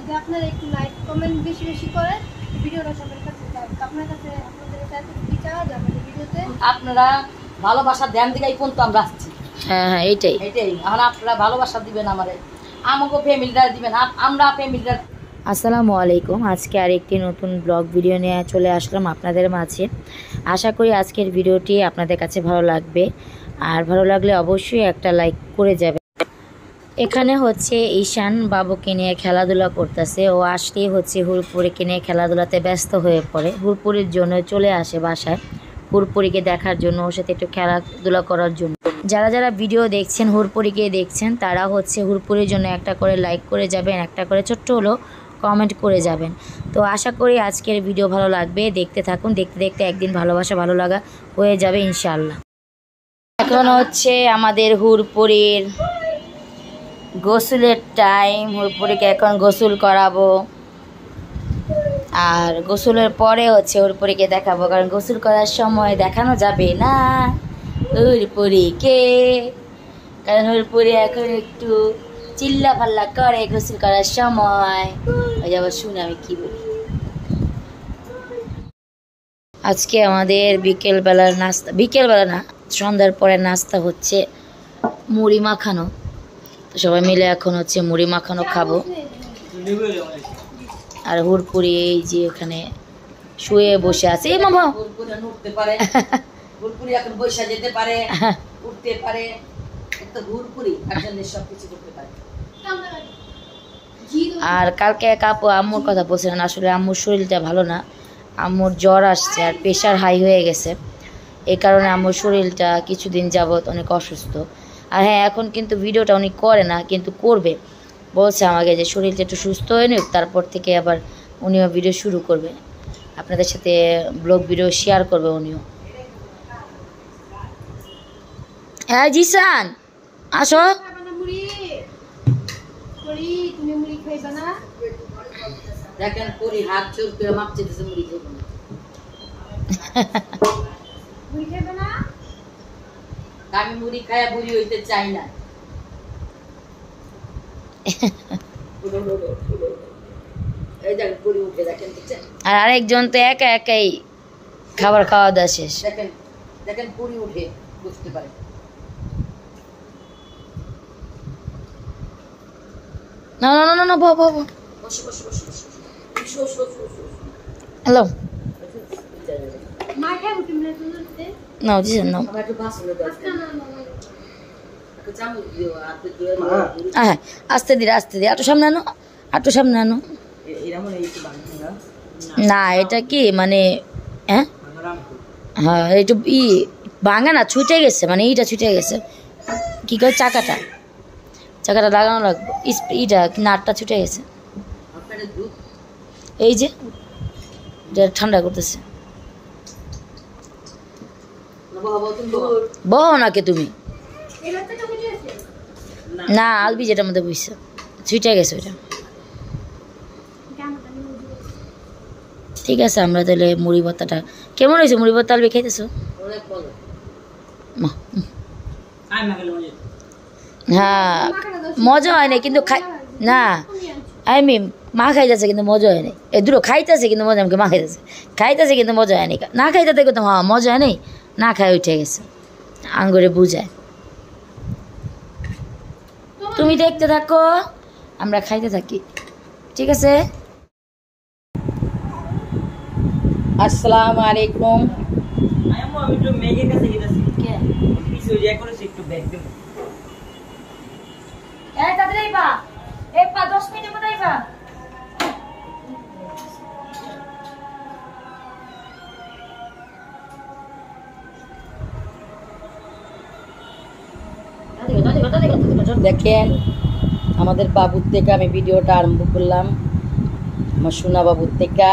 যদি আপনারা একটু লাইক কমেন্ট বেশি বেশি করেন ভিডিওটা সবার কাছে যাবে আপনার কাছে আপনাদের কাছে বিচার যাবে ভিডিওতে আপনারা ভালোবাসা দেন দিকেই কোন তো আমরা আসছি হ্যাঁ হ্যাঁ এইটাই এখন আপনারা ভালোবাসা দিবেন আমারে আমাকে ফ্যামিলিটা দিবেন আমরা ফ্যামিলিটা। আসসালামু আলাইকুম। আজকে আরেকটি নতুন ব্লগ ভিডিও নিয়ে চলে আসলাম আপনাদের মাঝে। আশা করি আজকের ভিডিওটি আপনাদের কাছে ভালো লাগবে, আর ভালো লাগলে অবশ্যই একটা লাইক করে যাবে। এখানে হচ্ছে ঈশান বাবুকে নিয়ে খেলাধুলা করতেছে। ও আসলেই হচ্ছে হুড়পুরিকে নিয়ে খেলাধুলাতে ব্যস্ত হয়ে পড়ে। হুড়পুরির জন্য চলে আসে বাসায় হুড়পুরিকে দেখার জন্য, ওর সাথে একটু খেলাধুলা করার জন্য। যারা যারা ভিডিও দেখছেন হুড়পুরিকে দেখছেন তারা হচ্ছে হুড়পুরির জন্য একটা করে লাইক করে যাবেন, একটা করে ছোট্ট হলো কমেন্ট করে যাবেন। তো আশা করি আজকের ভিডিও ভালো লাগবে, দেখতে থাকুন। দেখতে দেখতে একদিন ভালোবাসা ভালো লাগা হয়ে যাবে ইনশাআল্লাহ। এখন হচ্ছে আমাদের হুড়পুরির গোসলের টাইম। হুড়পুরিকে এখন গোসল করাবো, আর গোসলের পরে হচ্ছে হুড়পুরিকে দেখাবো, কারণ গোসল করার সময় দেখানো যাবে না হুড়পুরিকে, কারণ হুড়পুরি এখন একটু চিল্লা পাল্লা করে গোসল করার সময়। ওই যাবার শুনে আমি কি বলি। আজকে আমাদের বিকেলবেলার নাস্তা, বিকেলবেলা না সন্ধ্যার পরে নাস্তা হচ্ছে মুড়ি মাখানো। তো সবাই মিলে এখন হচ্ছে মুড়ি মাখানো খাবো। আর হুড়পুরি এই যে ওখানে শুয়ে বসে আছে। এই মামা উঠতে পারে, হুড়পুরি এখন বসে যেতে পারে, উঠতে পারে, তো হুড়পুরি একজনের সবকিছু করতে পারে। আর কালকে কাপু আম্মুর কথা বলছিলেন, আসলে আম্মুর শরীরটা ভালো না, আম্মুর জ্বর আসছে আর প্রেশার হাই হয়ে গেছে। এই কারণে আম্মুর শরীরটা কিছুদিন যাবৎ অনেক অসুস্থ। আর হ্যাঁ, এখন কিন্তু ভিডিওটা উনি করে না, কিন্তু করবে বলছে আমাকে যে শরীরটা একটু সুস্থ হয়ে নিক, তারপর থেকে আবার উনিও ভিডিও শুরু করবে, আপনাদের সাথে ব্লগ ভিডিও শেয়ার করবে উনিও। হ্যাঁ জিসান আসো। দেখেন পুরি হাত চোর করে মাপছে দিছে মুড়ি খাইবো না। মুড়ি খাইবে না? আমি মুড়ি খায়া বুড়ি হইতে চাই না। এই দেখেন পুরি উঠে দেখেন, দেখছেন? আর আরেকজন তো একা একাই খাবার খাওয়া দাওয়া শেষ। দেখেন দেখেন পুরি উঠে বুঝতে পারে। না না না না বাবা, বসো বসো বসো বসো বসো বসো বসো। হ্যালো মা খাই উঠি না তুলতে নাও জিসান নাও। আমার একটু বাসলে দাও। একটু চামচ দিও, হাতে দিয়ে হ্যাঁ আস্তে ধীরে আস্তে ধীরে, আটো সামনে আনো, আটো সামনে আনো। এরা মনে একটু বাংলা না এটা কি মানে হ্যাঁ হ্যাঁ একটু ভাঙা না, ছুটে গেছে, মানে এইটা ছুটে গেছে। কি করে চাকাটা চাকাটা লাগানো লাগবে, ইটা নাটটা ছুটে গেছে। আপনাদের দুধ এই যে এটা ঠান্ডা করতেছে। বহ নাকি তুমি? না আলবি যেটার মধ্যে বুঝছো ছুটে গেছে ওইটা। ঠিক আছে, আমরা তাহলে মুড়ি ভর্তাটা কেমন হয়েছে? মুড়ি ভর্তা আলবি খাইতেছো? হ্যাঁ মজা হয় না কিন্তু খাই না, আমি মা খাইতেছে কিন্তু মজা হয় নাই। এই দুটো খাইতেছে কিন্তু মজা, আমাকে মা খাইতেছে কিন্তু মজা হয় নাই। না খাইতে কিন্তু হ্যাঁ মজা হয় নাই, না খাই উঠে গেছে আঙ্গুরে বুঝায়। তুমি দেখতে থাকো, আমরা খাইতে থাকি, ঠিক আছে? আসসালামু আলাইকুম। আমি একটু মেঘের কাছে গেছি। কে পিছু যে করেছে একটু ব্যাগ দেব। এই তাড়াতাড়ি আইবা, এক পা 10 মিনিটের মধ্যে আইবা। দেখেন আমাদের বাবুর থেকে আমি ভিডিওটা আরম্ভ করলাম, আমার সোনা বাবুর থেকে।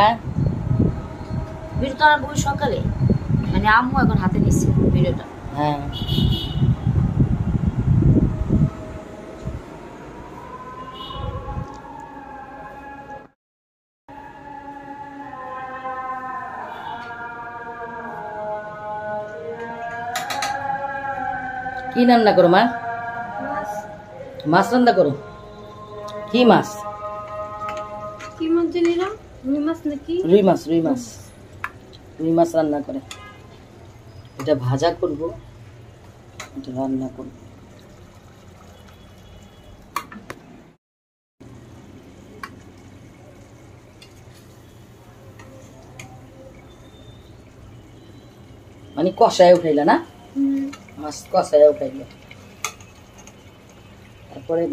ভিডিওটা আরম্ভ সকালে, মানে আম্মু এখন হাতে নিচ্ছে ভিডিওটা। হ্যাঁ কি রান্না করো মা? মাছ রান্না করো? কি মাছ? কি মাছ জানি না, রুই মাছ নাকি? রুই মাছ রুই মাছ রান্না করে, এটা ভাজা করব, এটা রান্না করব। মানে কষায় উঠাইলা না, মাছ কষায় উঠাইলা, তারপরে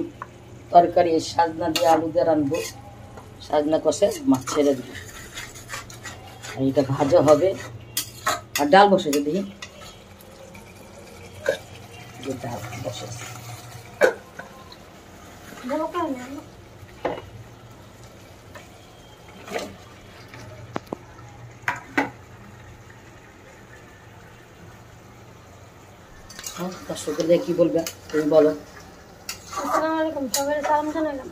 তরকারি সাজনা দিয়ে আলু দিয়ে রানবো, সাজনা কষে মাছ ছেড়ে দিব, আর এটা ভাজা হবে। আর ডাল বসে দেখি, ডাল বসে বড় কারণে দর্শকদের কি বলবে তুমি বলো। আসসালামু আলাইকুম, সবাই সালাম জানালাম।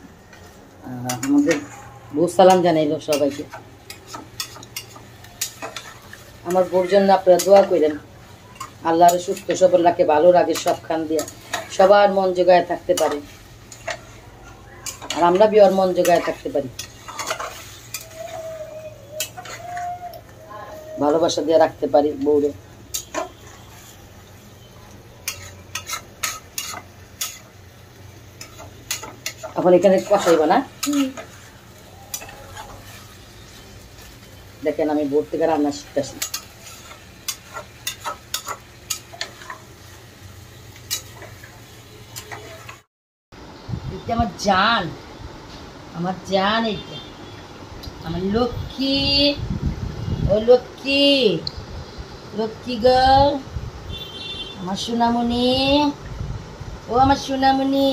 আমাদের বউ সালাম জানাইলো সবাইকে। আমার বউর জন্য আপনারা দোয়া করেন, আল্লাহর সুস্থ সবল রাখে, ভালো রাখে, সব খান দিয়া সবার মন জোগায় থাকতে পারে, আর আমরা বিয়ার মন জোগায় থাকতে পারি, ভালোবাসা দিয়ে রাখতে পারি বউরে। এখন এখানে কষাইবা না, দেখেন আমি বোর্ড থেকে রান্না শিখতেছি। আমার জান, আমার জান, এইটা আমার লক্ষ্মী, ও লক্ষ্মী, লক্ষ্মী গো, আমার সোনামণি, ও আমার সোনামণি,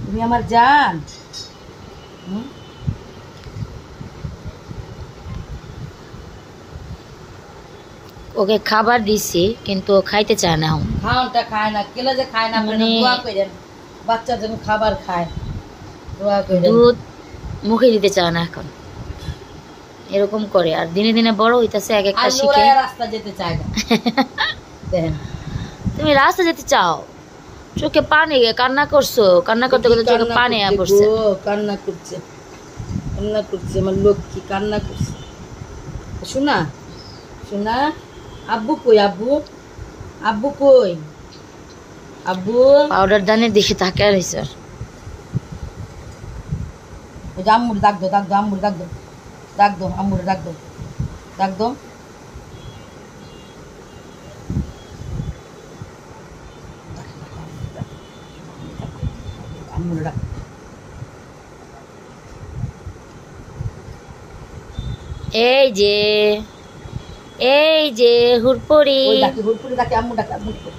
তুমি আমার জান। ওকে খাবার দিছি কিন্তু ও খাইতে চায় না। খাওয়াটা খায় না, কেলে যে খায় না, মানে দোয়া করেন বাচ্চা যেন খাবার খায়, দোয়া করেন। দুধ মুখে দিতে চায় না এখন, এরকম করে। আর দিনে দিনে বড় হইতাছে, এক একটা আর শিখে। নোরায়া রাস্তা যেতে চায় না। দেখেন তুমি রাস্তা যেতে চাও, চোখে পানি, কান্না করছো, কান্না করতে করতে চোখে পানি পড়ছে। কান্না করছে, কান্না করছে, আমার লক্ষ্মী কান্না করছে। শোনা শোনা, আব্বু কই, আব্বু, আব্বু কই, আব্বু। পাউডার দানে দেখে তাকে আর স্যার ওই যে আম্মুর ডাক দো, ডাক দো, আম্মুর ডাক দো, ডাক দো, আম্মুর ডাক দো, ডাক দো। আম্মুর ডাক। এই যে, এই যে হুরপড়ি, ওই ডাকে হুড়পুরি ডাকে, আম্মু ডাকে, আম্মু ডাকে।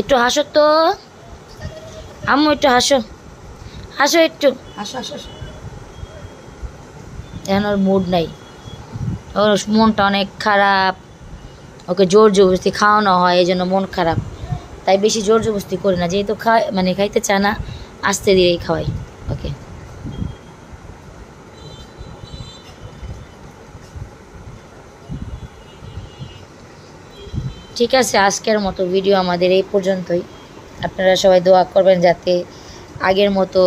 একটু হাসো তো আম্মু, একটু হাসো, হাসো একটু। আসো আসো আসো। এখন ওর মুড নাই, ওর মনটা অনেক খারাপ, ওকে জোর জবরদস্তি খাওয়ানো হয়, এই জন্য মন খারাপ। তাই বেশি জোর জবরদস্তি করি না, যেহেতু মানে খাইতে চায় না, আস্তে দিয়েই খাওয়াই ওকে। ঠিক আছে, আজকের মতো ভিডিও আমাদের এই পর্যন্তই। আপনারা সবাই দোয়া করবেন যাতে আগের মতো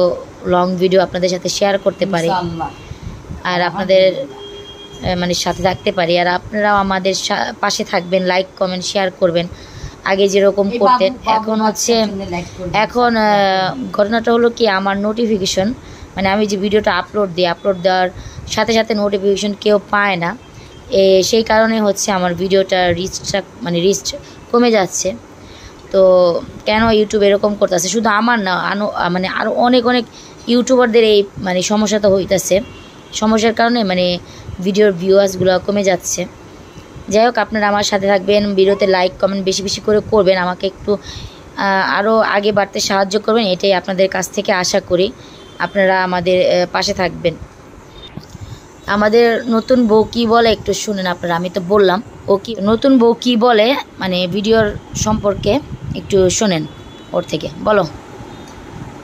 লং ভিডিও আপনাদের সাথে শেয়ার করতে পারি, ইনশাআল্লাহ। আর আপনাদের মানে সাথে থাকতে পারি। আর আপনারাও আমাদের পাশে থাকবেন, লাইক কমেন্ট শেয়ার করবেন, আগে যেরকম এই করতেন। বাবু এখন হচ্ছে, বাচ্চার জন্য like করবেন। এখন ঘটনাটা হলো কি, আমার নোটিফিকেশন, মানে আমি যে ভিডিওটা আপলোড দিই, আপলোড দেওয়ার সাথে সাথে নোটিফিকেশন কেউ পায় না, সেই কারণে হচ্ছে আমার ভিডিওটা রিচটা, মানে রিচ কমে যাচ্ছে। তো কেন ইউটিউব এরকম করতেছে, শুধু আমার না, মানে আরও অনেক অনেক ইউটিউবারদের এই মানে সমস্যা তো হইতেছে। সমস্যার কারণে মানে ভিডিওর ভিউয়ার্সগুলো কমে যাচ্ছে। যাই হোক, আপনারা আমার সাথে থাকবেন, ভিডিওতে লাইক কমেন্ট বেশি বেশি করে করবেন, আমাকে একটু আরও আগে বাড়তে সাহায্য করবেন, এটাই আপনাদের কাছ থেকে আশা করি। আপনারা আমাদের পাশে থাকবেন। আমাদের নতুন বউ কী বলে একটু শুনেন আপনারা। আমি তো বললাম ও কি নতুন বউ কী বলে, মানে ভিডিওর সম্পর্কে একটু শোনেন ওর থেকে। বলো।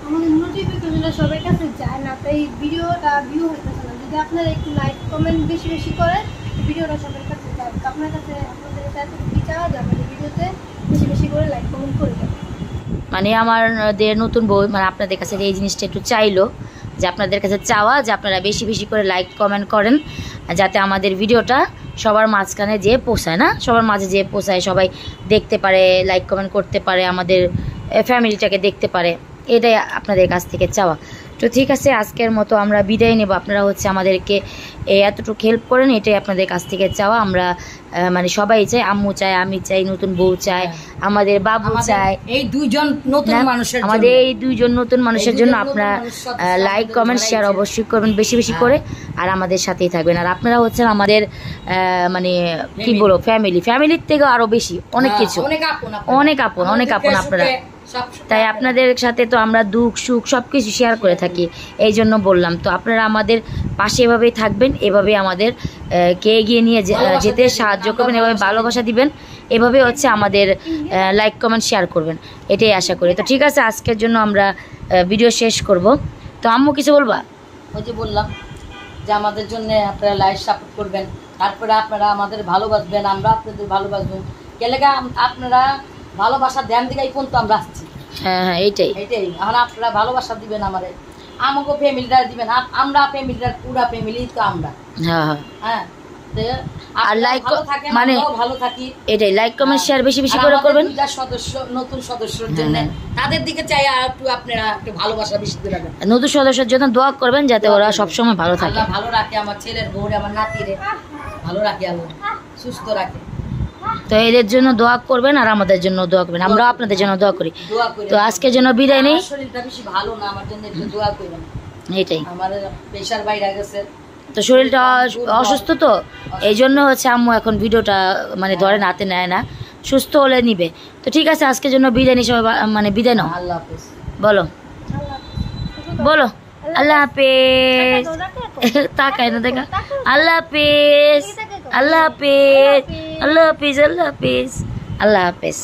আমাদের নোটিফিকেশনটা সবার কাছে যায় না, তাই ভিডিওটা ভিউ হইতেছে না। যদি আপনারা একটু লাইক কমেন্ট বেশি বেশি করেন, ভিডিওটা সবার কাছে যায়। আপনার কাছে আপনাদের কাছে কি চাওয়া যাবে ভিডিওতে বেশি বেশি বেশি করে লাইক কমেন্ট করে দেবেন। মানে আমাদের নতুন বউ মানে আপনাদের কাছে এই জিনিসটা একটু চাইলো, যে আপনাদের কাছে চাওয়া যে আপনারা বেশি বেশি করে লাইক কমেন্ট করেন, যাতে আমাদের ভিডিওটা সবার মাঝখানে যেয়ে পৌঁছায়, না সবার মাঝে যেয়ে পৌঁছায়, সবাই দেখতে পারে, লাইক কমেন্ট করতে পারে, আমাদের ফ্যামিলিটাকে দেখতে পারে, এটাই আপনাদের কাছ থেকে চাওয়া। তো ঠিক আছে, আজকের মতো আমরা বিদায় নেব। আপনারা হচ্ছে আমাদেরকে এতটুকু হেল্প করেন, এটাই আপনাদের কাছ থেকে চাওয়া। আমরা মানে সবাই চাই, আম্মু চাই, আমি চাই, নতুন বউ চাই, আমাদের বাবু চাই, এই দুইজন নতুন মানুষের আমাদের এই দুইজন নতুন মানুষের জন্য আপনারা লাইক কমেন্ট শেয়ার অবশ্যই করবেন বেশি বেশি করে, আর আমাদের সাথেই থাকবেন। আর আপনারা হচ্ছেন আমাদের মানে কি বলবো ফ্যামিলির থেকেও আরো বেশি অনেক কিছু, অনেক আপন আপনারা। তাই আপনাদের সাথে তো আমরা দুঃখ সুখ সবকিছু শেয়ার করে থাকি, এই জন্য বললাম। তো আপনারা আমাদের পাশে এভাবেই থাকবেন, এভাবে আমাদের কে এগিয়ে নিয়ে যেতে সাহায্য করবেন, এভাবে ভালোবাসা দিবেন, এভাবে হচ্ছে আমাদের লাইক কমেন্ট শেয়ার করবেন, এটাই আশা করি। তো ঠিক আছে, আজকের জন্য আমরা ভিডিও শেষ করব। তো আম্মু কিছু বলবা? ওই যে বললাম যে আমাদের জন্য আপনারা লাইক সাপোর্ট করবেন, তারপরে আপনারা আমাদের ভালোবাসবেন, আমরা আপনাদের ভালোবাসবো। কেলেগা আপনারা ভালোবাসা দেন দিকেই কোন তো আমরা আসছি। হ্যাঁ, এইটাই এখন আপনারা ভালোবাসা দিবেন, আমাদের আমাকে ফ্যামিলিটা দিবেন, আমরা ফ্যামিলিটার পুরা ফ্যামিলি তো আমরা। হ্যাঁ আর লাইক মানে ভালো থাকি, এটাই লাইক কমেন্ট শেয়ার বেশি বেশি করে করবেন। নতুন সদস্যর জন্য তাদের দিকে চাই আর একটু আপনারা একটু ভালোবাসা বেশি করে দেবেন। নতুন সদস্যের জন্য দোয়া করবেন যাতে ওরা সবসময় ভালো থাকে, আল্লাহ ভালো রাখে, আমার ছেলের বউরে আমার নাতিরে ভালো রাখে, আল্লাহ সুস্থ রাখে। তো এদের জন্য দোয়া করবেন আর আমাদের জন্য দোয়া করবেন, আমরাও আপনাদের জন্য দোয়া করি। তো আজকের জন্য বিদায় নেই। শরীরটা বেশি ভালো না, আমার জন্য একটু দোয়া করবেন। এটাই, আমার প্রেসার বাইরে গেছে, তো শরীরটা অসুস্থ, তো এই জন্য হচ্ছে আম্মু এখন ভিডিওটা মানে ধরে হাতে নেয় না, সুস্থ হলে নিবে। তো ঠিক আছে, আজকের জন্য বিদায় নিই, সবাই মানে বিদায় নাও। আল্লাহ হাফেজ বলো বলো আল্লাহ হাফেজ। তাকায় না দেখা, আল্লাহ হাফেজ, আল্লাহ হাফেজ, আল্লাহ হাফেজ, আল্লাহ হাফেজ, আল্লাহ হাফেজ।